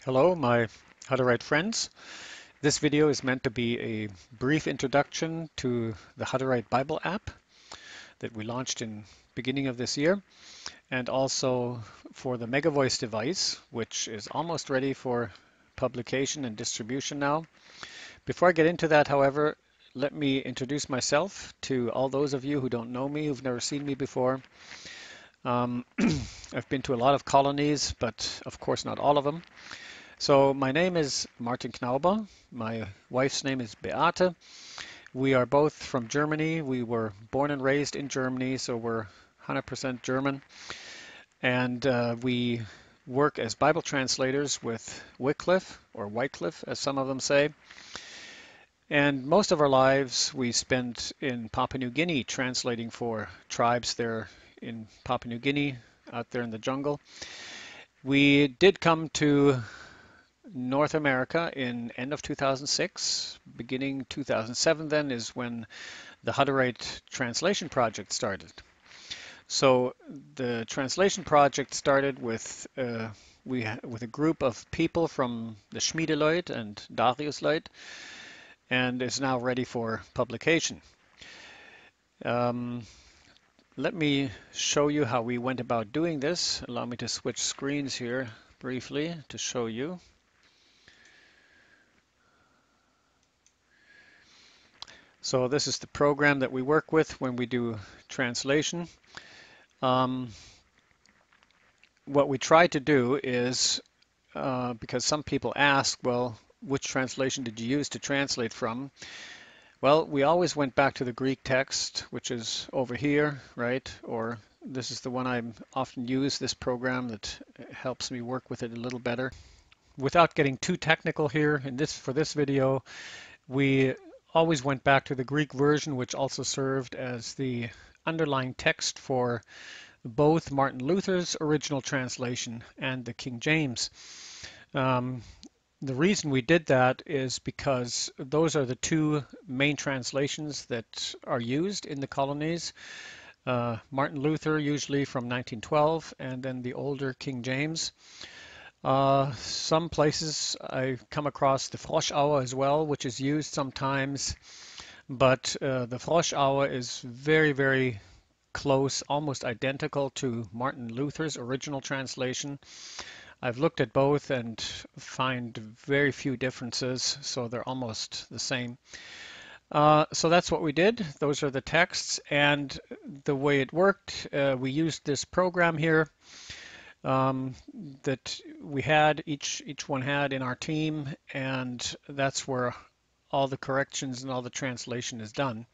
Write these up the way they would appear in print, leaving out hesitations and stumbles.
Hello, my Hutterite friends. This video is meant to be a brief introduction to the Hutterite Bible app that we launched in beginning of this year, and also for the MegaVoice device, which is almost ready for publication and distribution now. Before I get into that, however, let me introduce myself to all those of you who don't know me, who've never seen me before. I've been to a lot of colonies, but of course not all of them. So my name is Martin Knauber. My wife's name is Beate. We are both from Germany. We were born and raised in Germany, so we're 100% German. And we work as Bible translators with Wycliffe, or Wycliffe, as some of them say. And most of our lives we spent in Papua New Guinea translating for tribes there in Papua New Guinea, out there in the jungle. We did come to North America in end of 2006, beginning 2007 then is when the Hutterite translation project started. So the translation project started with with a group of people from the Schmiedeleut and Dariusleut, and is now ready for publication. Let me show you how we went about doing this. Allow me to switch screens here briefly to show you. So this is the program that we work with when we do translation. What we try to do is, because some people ask, well, which translation did you use to translate from? Well, we always went back to the Greek text, which is over here, right? Or this is the one I often use, this program that helps me work with it a little better. Without getting too technical here, for this video, we always went back to the Greek version, which also served as the underlying text for both Martin Luther's original translation and the King James. The reason we did that is because those are the two main translations that are used in the colonies. Martin Luther usually from 1912, and then the older King James. Some places I come across the Froschauer as well, which is used sometimes, but the Froschauer is very, very close, almost identical to Martin Luther's original translation. I've looked at both and find very few differences, so they're almost the same. So that's what we did. Those are the texts, and the way it worked, we used this program here that we had, each one had in our team, and that's where all the corrections and all the translation is done.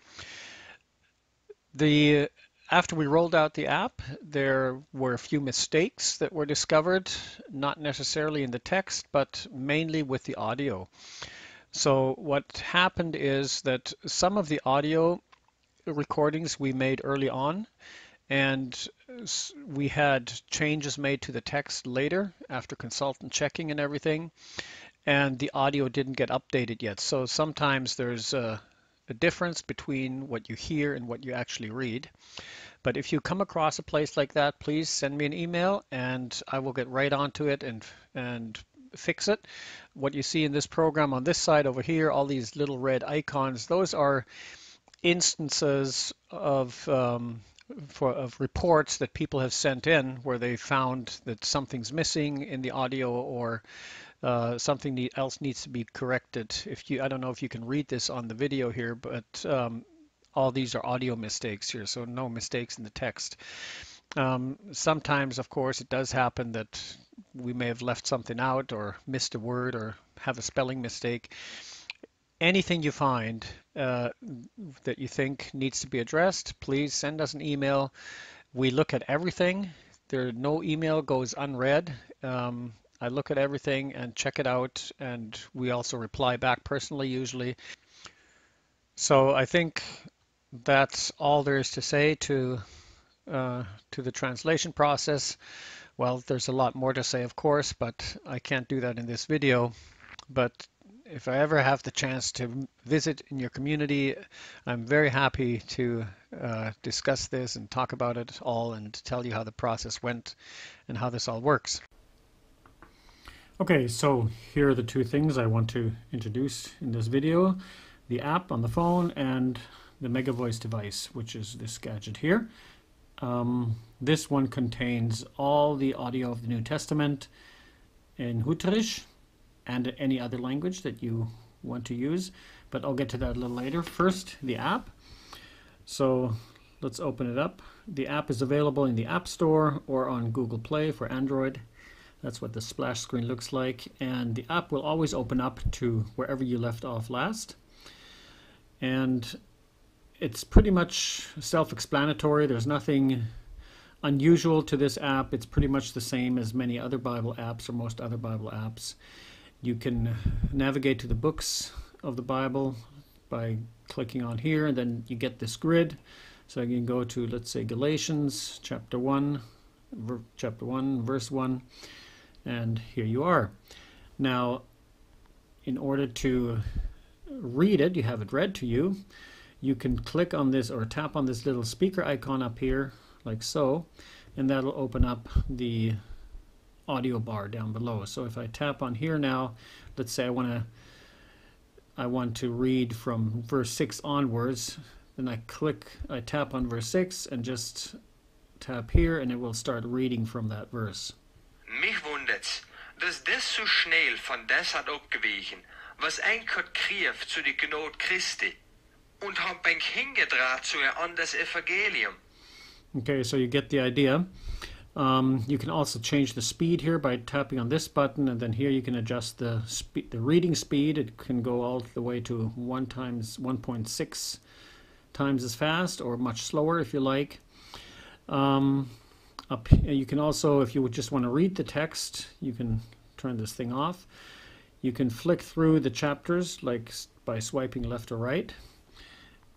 After we rolled out the app, there were a few mistakes that were discovered, not necessarily in the text, but mainly with the audio. So what happened is that some of the audio recordings we made early on, and we had changes made to the text later after consultant checking and everything, and the audio didn't get updated yet. So sometimes there's a difference between what you hear and what you actually read. But if you come across a place like that, please send me an email and I will get right onto it and fix it. What you see in this program on this side over here, all these little red icons, those are instances of reports that people have sent in where they found that something's missing in the audio, or something else needs to be corrected. I don't know if you can read this on the video here, but all these are audio mistakes here, so no mistakes in the text. Sometimes, of course, it does happen that we may have left something out or missed a word or have a spelling mistake. Anything you find that you think needs to be addressed, please send us an email. We look at everything. No email goes unread. I look at everything and check it out, and we also reply back personally usually. So I think that's all there is to say to the translation process. Well, there's a lot more to say, of course, but I can't do that in this video. But if I ever have the chance to visit in your community, I'm very happy to discuss this and talk about it all and tell you how the process went and how this all works. Okay, so here are the two things I want to introduce in this video. The app on the phone and the MegaVoice device, which is this gadget here. This one contains all the audio of the New Testament in Hutterite and any other language that you want to use, but I'll get to that a little later. First, the app. So let's open it up. The app is available in the App Store or on Google Play for Android. That's what the splash screen looks like, and the app will always open up to wherever you left off last. And it's pretty much self-explanatory. There's nothing unusual to this app. It's pretty much the same as many other Bible apps or most other Bible apps. You can navigate to the books of the Bible by clicking on here, and then you get this grid. So you can go to, let's say, Galatians chapter 1, verse 1, and here you are. Now, in order to read it, you have it read to you, you can click on this or tap on this little speaker icon up here, like so, and that'll open up the audio bar down below. So if I tap on here now, let's say I want to read from verse 6 onwards, then I tap on verse 6 and just tap here, and it will start reading from that verse. Mich wundert's, dass des so schnell von des hat abgewichen, was enkert krief zu die Gnade Christi, und hab ein hingedraht zu ein anderes Evangelium. Okay, so you get the idea. You can also change the speed here by tapping on this button, and then here you can adjust the reading speed. It can go all the way to 1.6 times as fast, or much slower if you like. You can also, if you would just want to read the text, you can turn this thing off. You can flick through the chapters like by swiping left or right,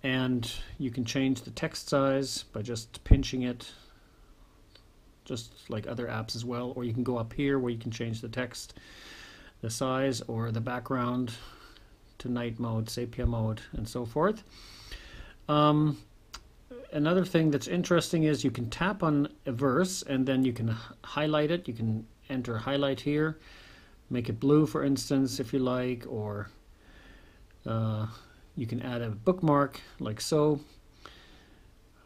and you can change the text size by just pinching it, just like other apps as well. Or you can go up here where you can change the text, the size, or the background to night mode, sepia mode, and so forth. Another thing that's interesting is you can tap on a verse and then you can highlight it. You can enter highlight here, make it blue, for instance, if you like, or you can add a bookmark like so.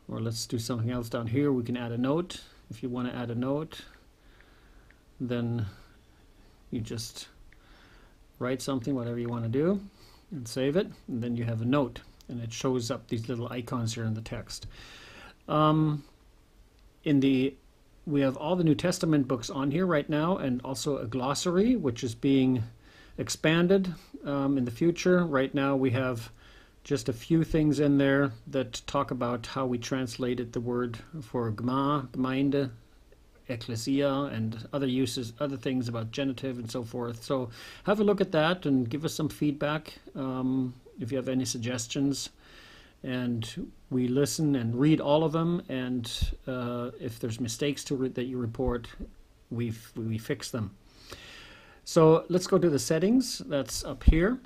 Or let's do something else down here. We can add a note. If you want to add a note, then you just write something, whatever you want to do, and save it, and then you have a note. And it shows up these little icons here in the text. We have all the New Testament books on here right now, and also a glossary, which is being expanded in the future. Right now we have just a few things in there that talk about how we translated the word for Gemeinde, Ecclesia, and other uses, other things about genitive and so forth. So have a look at that and give us some feedback. If you have any suggestions, and we listen and read all of them, and if there's mistakes that you report, we fix them. So let's go to the settings. That's up here.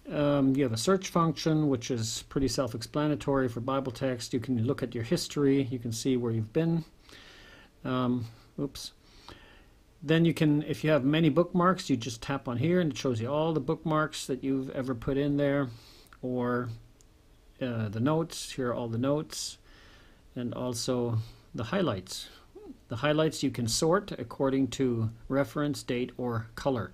You have a search function, which is pretty self-explanatory for Bible text. You can look at your history. You can see where you've been. Then you can, if you have many bookmarks, you just tap on here and it shows you all the bookmarks that you've ever put in there, or the notes. Here are all the notes, and also the highlights. The highlights you can sort according to reference, date, or color.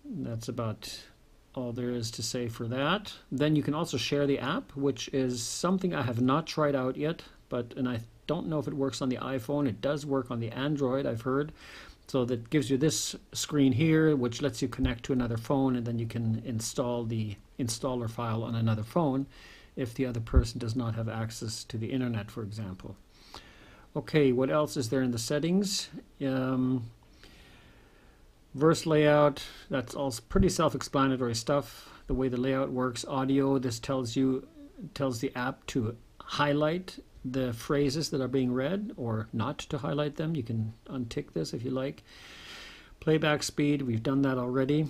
That's about all there is to say for that. Then you can also share the app, which is something I have not tried out yet, and I don't know if it works on the iPhone. It does work on the Android, I've heard. So that gives you this screen here, which lets you connect to another phone, and then you can install the installer file on another phone if the other person does not have access to the internet, for example. Okay, what else is there in the settings? Verse layout, that's all pretty self-explanatory stuff. The way the layout works. Audio, this tells the app to highlight the phrases that are being read, or not to highlight them. You can untick this if you like. Playback speed, we've done that already.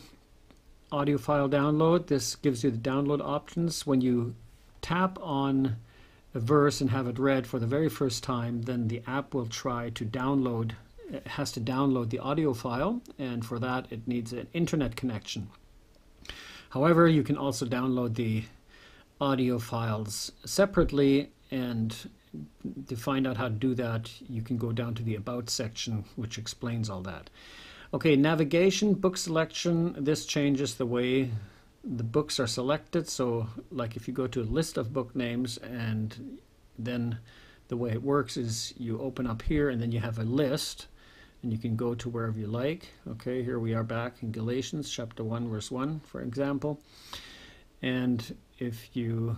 Audio file download, this gives you the download options. When you tap on a verse and have it read for the very first time, then the app will try to download it has to download the audio file, and for that it needs an internet connection. However, you can also download the audio files separately, and to find out how to do that, you can go down to the About section, which explains all that. Okay, navigation, book selection. This changes the way the books are selected. So like if you go to a list of book names, and then the way it works is you open up here and then you have a list and you can go to wherever you like. Okay, here we are back in Galatians chapter 1 verse 1, for example. And if you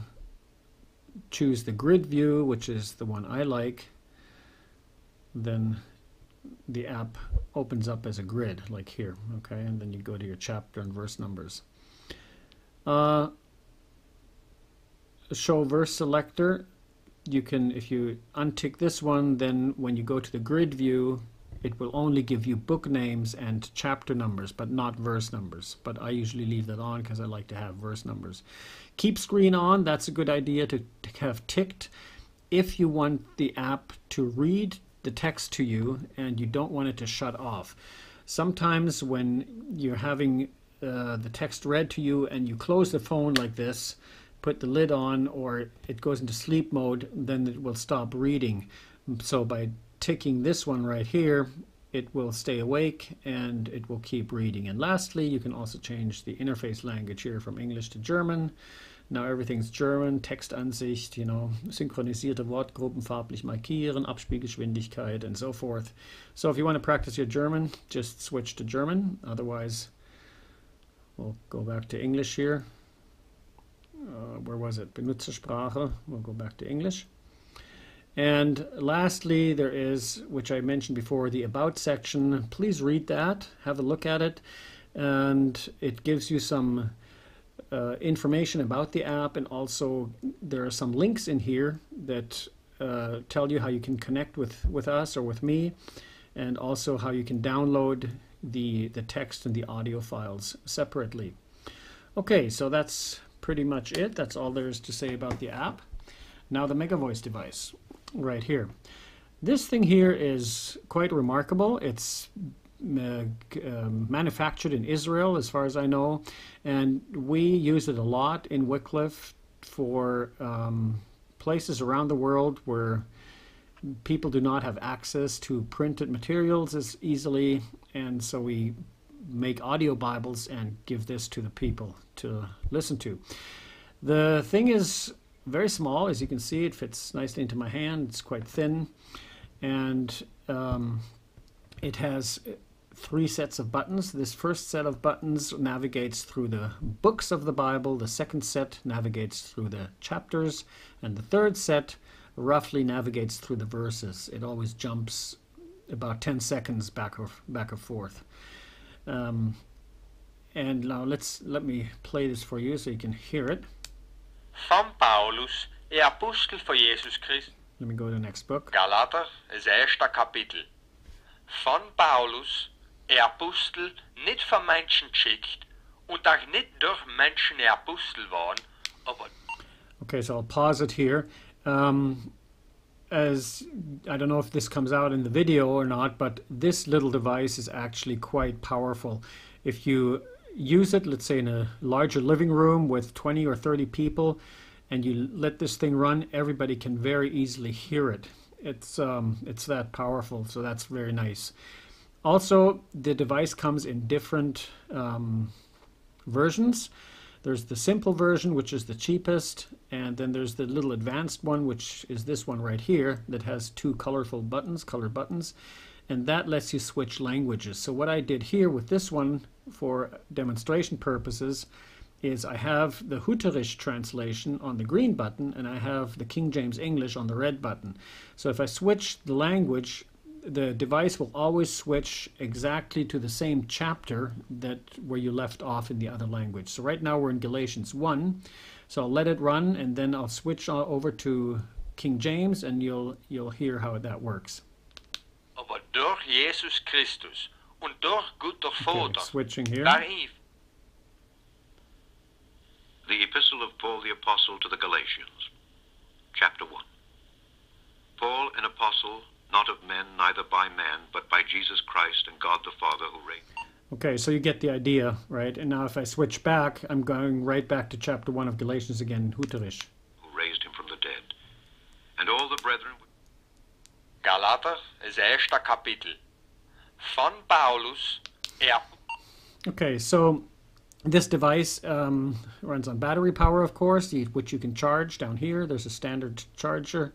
choose the grid view, which is the one I like, then the app opens up as a grid, like here. Okay, and then you go to your chapter and verse numbers. Show verse selector. You can, if you untick this one, then when you go to the grid view, it will only give you book names and chapter numbers, but not verse numbers. But I usually leave that on because I like to have verse numbers. Keep screen on. That's a good idea to have ticked if you want the app to read the text to you and you don't want it to shut off. Sometimes when you're having the text read to you and you close the phone like this, put the lid on, or it goes into sleep mode, then it will stop reading. So by ticking this one right here, it will stay awake and it will keep reading. And lastly, you can also change the interface language here from English to German. Now everything's German, Textansicht, you know, synchronisierte Wortgruppen farblich markieren, Abspielgeschwindigkeit, and so forth. So if you want to practice your German, just switch to German. Otherwise, we'll go back to English here. Where was it? Benutzersprache. We'll go back to English. And lastly, there is, which I mentioned before, the About section. Please read that, have a look at it, and it gives you some information about the app, and also there are some links in here that tell you how you can connect with us or with me, and also how you can download the text and the audio files separately. Okay, so that's pretty much it. That's all there is to say about the app. Now the MegaVoice device right here. This thing here is quite remarkable. It's manufactured in Israel, as far as I know, and we use it a lot in Wycliffe for places around the world where people do not have access to printed materials as easily, and so we make audio Bibles and give this to the people to listen to. The thing is very small, as you can see. It fits nicely into my hand. It's quite thin, and it has 3 sets of buttons. This first set of buttons navigates through the books of the Bible. The second set navigates through the chapters, and the third set roughly navigates through the verses. It always jumps about 10 seconds back or forth. And now let me play this for you so you can hear it. Van Paulus, apostel for Jesus Christus. Let me go to the next book. Galater, das erste Kapitel. Von Paulus, apostel, nicht von Menschen geschickt und auch nicht durch Menschen Apostel waren, aber... Okay, so I'll pause it here. As I don't know if this comes out in the video or not, but this little device is actually quite powerful. If you use it, let's say in a larger living room with 20 or 30 people, and you let this thing run, everybody can very easily hear it. It's that powerful, so that's very nice. Also, the device comes in different versions. There's the simple version, which is the cheapest, and then there's the little advanced one, which is this one right here, that has 2 colorful buttons, colored buttons, and that lets you switch languages. So what I did here with this one for demonstration purposes is I have the Hutterite translation on the green button, and I have the King James English on the red button. So if I switch the language, the device will always switch exactly to the same chapter that where you left off in the other language. So right now we're in Galatians 1, so I'll let it run, and then I'll switch over to King James, and you'll hear how that works. Aber durch Jesus Christus und durch Gott der Vater, switching here. The Epistle of Paul the Apostle to the Galatians, chapter 1. Paul, an apostle, not of men, neither by man, but by Jesus Christ and God the Father who raised. Okay, so you get the idea, right? And now if I switch back, I'm going right back to chapter 1 of Galatians again, Hutterite. Who raised him from the dead. And all the brethren... Galater, das erste Kapitel. Von Paulus, Okay, so this device runs on battery power, of course, which you can charge down here. There's a standard charger.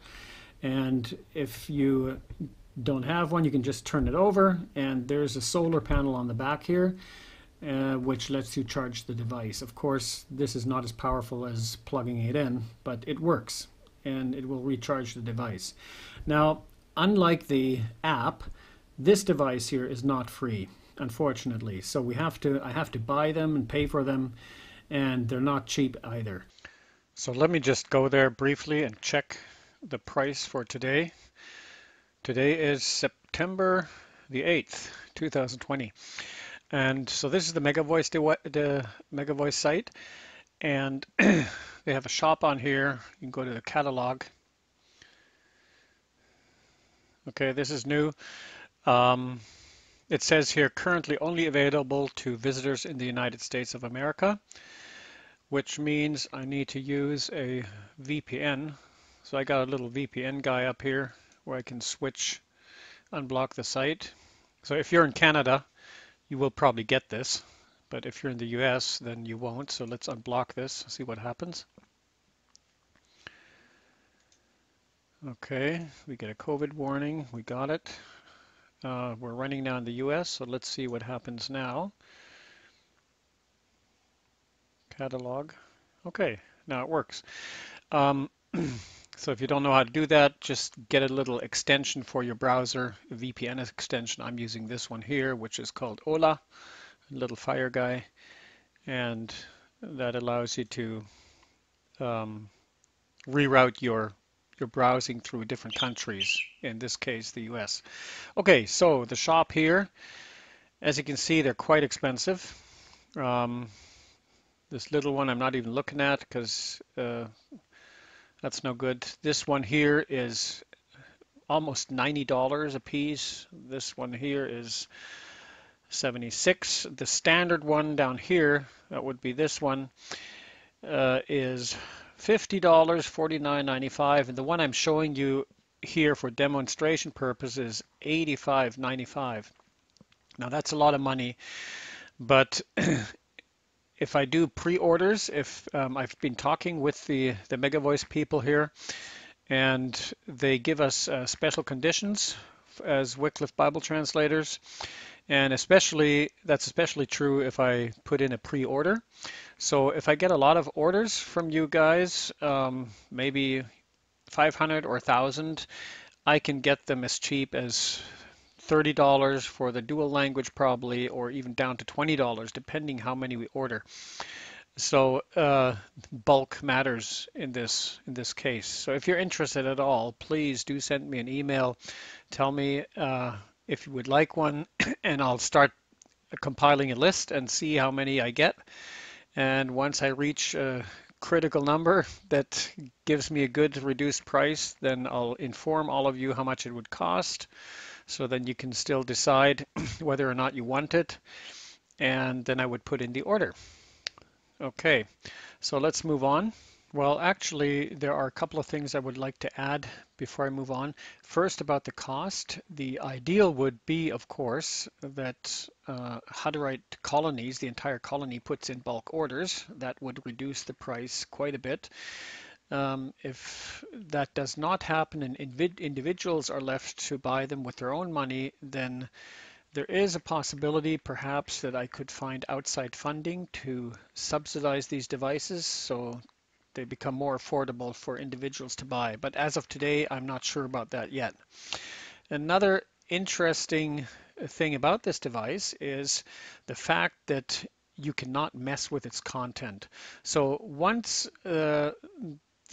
And if you don't have one, you can just turn it over. And there's a solar panel on the back here, which lets you charge the device. Of course, this is not as powerful as plugging it in, but it works. And it will recharge the device. Now, unlike the app, this device here is not free, unfortunately. So I have to buy them and pay for them, and they're not cheap either. So let me just go there briefly and check the price for today. Today is September the 8th, 2020. And so this is the MegaVoice site, and they have a shop on here. You can go to the catalog. Okay, this is new. It says here currently only available to visitors in the United States of America, which means I need to use a VPN. So I got a little VPN guy up here where I can unblock the site. So if you're in Canada, you will probably get this, but if you're in the US, then you won't. So let's unblock this, see what happens. Okay, we get a COVID warning, we got it. We're running now in the US, so let's see what happens now. Catalog. Okay, now it works. So if you don't know how to do that, just get a little extension for your browser, a VPN extension. I'm using this one here, which is called Ola, a little fire guy, and that allows you to reroute your browsing through different countries, in this case the US. Okay, so the shop here, as you can see, they're quite expensive. This little one I'm not even looking at because that's no good. This one here is almost $90 a piece. This one here is $76. The standard one down here, that would be this one, is $50, $49.95, and the one I'm showing you here for demonstration purposes, $85.95. Now that's a lot of money, but if I do pre-orders, if I've been talking with the MegaVoice people here, and they give us special conditions as Wycliffe Bible translators, and that's especially true if I put in a pre-order. So if I get a lot of orders from you guys, maybe 500 or 1,000, I can get them as cheap as $30 for the dual language probably, or even down to $20 depending how many we order. So bulk matters in this case. So if you're interested at all, please do send me an email. Tell me if you would like one, and I'll start compiling a list and see how many I get. And once I reach a critical number that gives me a good reduced price, then I'll inform all of you how much it would cost. So then you can still decide whether or not you want it. And then I would put in the order. Okay, so let's move on. Well, actually, there are a couple of things I would like to add before I move on. First, about the cost. The ideal would be, of course, that Hutterite colonies, the entire colony, puts in bulk orders. That would reduce the price quite a bit. If that does not happen and individuals are left to buy them with their own money, then there is a possibility perhaps that I could find outside funding to subsidize these devices so they become more affordable for individuals to buy. But as of today, I'm not sure about that yet. Another interesting thing about this device is the fact that you cannot mess with its content. So once the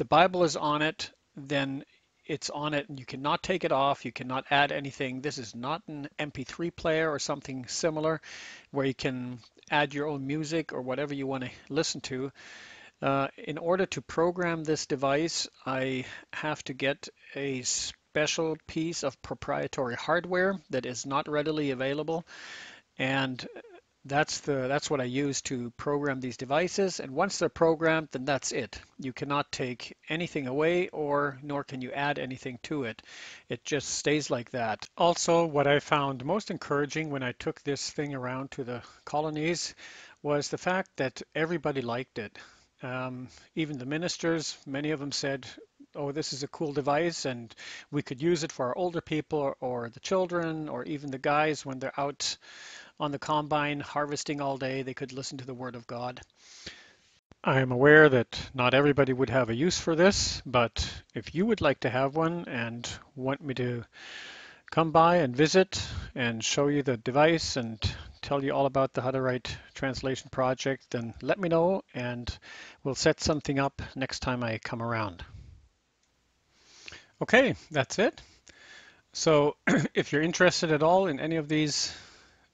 Bible is on it, then it's on it and you cannot take it off, you cannot add anything. This is not an MP3 player or something similar where you can add your own music or whatever you want to listen to. In order to program this device, I have to get a special piece of proprietary hardware that is not readily available, and that's what I use to program these devices. And once they're programmed, then that's it. You cannot take anything away, or nor can you add anything to it. It just stays like that. Also, what I found most encouraging when I took this thing around to the colonies was the fact that everybody liked it. Even the ministers, many of them said, "Oh, this is a cool device, and we could use it for our older people or the children, or even the guys when they're out on the combine harvesting all day, they could listen to the Word of God." I am aware that not everybody would have a use for this, but if you would like to have one and want me to come by and visit and show you the device and tell you all about the Hutterite translation project, then let me know and we'll set something up next time I come around. Okay, that's it. So if you're interested at all in any of these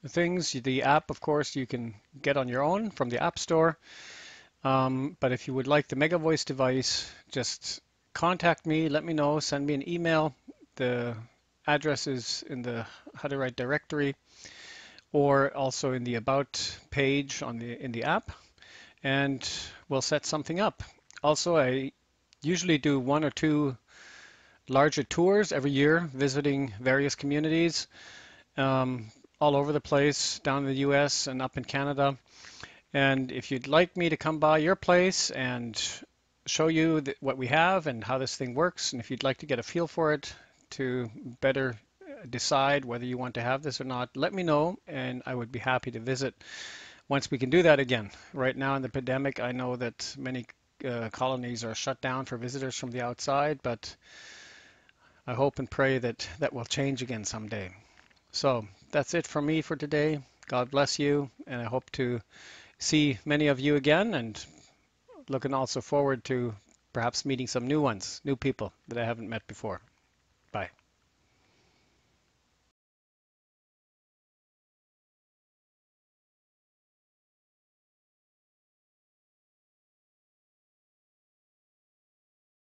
things, the app, of course, you can get on your own from the App Store. But if you would like the MegaVoice device, just contact me, let me know, send me an email. The address is in the Hutterite directory or also in the About page in the app, and we'll set something up. Also, I usually do 1 or 2 larger tours every year, visiting various communities all over the place, down in the US and up in Canada. And if you'd like me to come by your place and show you what we have and how this thing works, and if you'd like to get a feel for it to better decide whether you want to have this or not, let me know, and I would be happy to visit once we can do that again. Right now in the pandemic, I know that many colonies are shut down for visitors from the outside, but I hope and pray that that will change again someday. So that's it from me for today. God bless you, and I hope to see many of you again, and looking also forward to perhaps meeting some new ones, new people that I haven't met before. Bye.